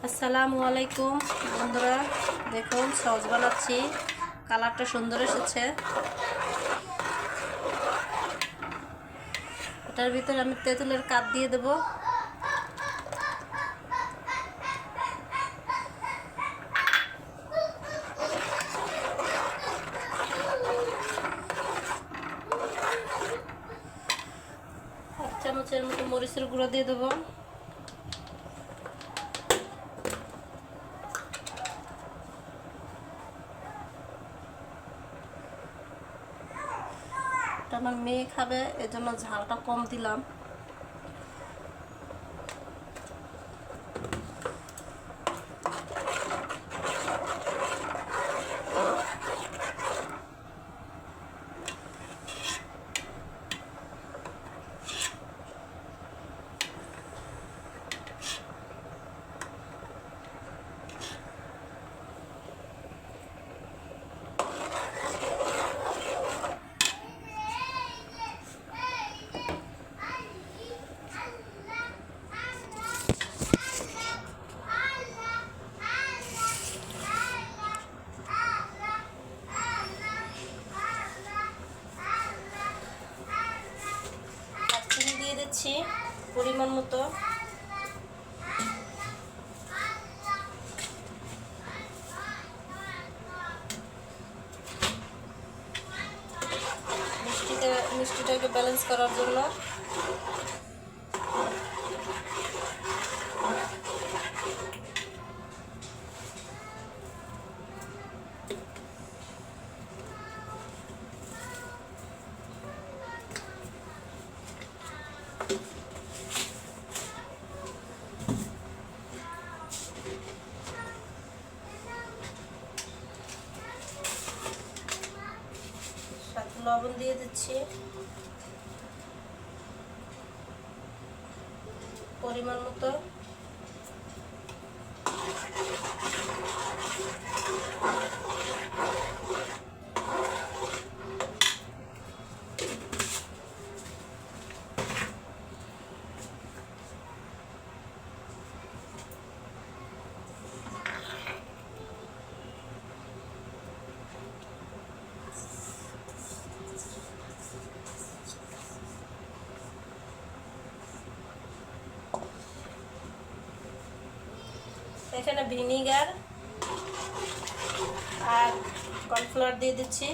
আসসালামু আলাইকুম বন্ধুরা, দেখুন সস বানাচ্ছি। কালারটা সুন্দর এসেছে। এটার ভিতরে আমি তেঁতুলের কাপ দিয়ে দেব। এক চামচের মতো মরিচের গুঁড়ো দিয়ে দেবো। আমার মেয়ে খাবে, এজন্য ঝালটা কম দিলাম। দিয়ে দিচ্ছি পরিমাণ মতো। মিষ্টিটাকে ব্যালেন্স করার জন্য লবণ দিয়ে দিচ্ছি পরিমাণ মতো। এখানে ভিনিগার আর কর্নফ্লাওয়ার দিয়ে দিচ্ছি।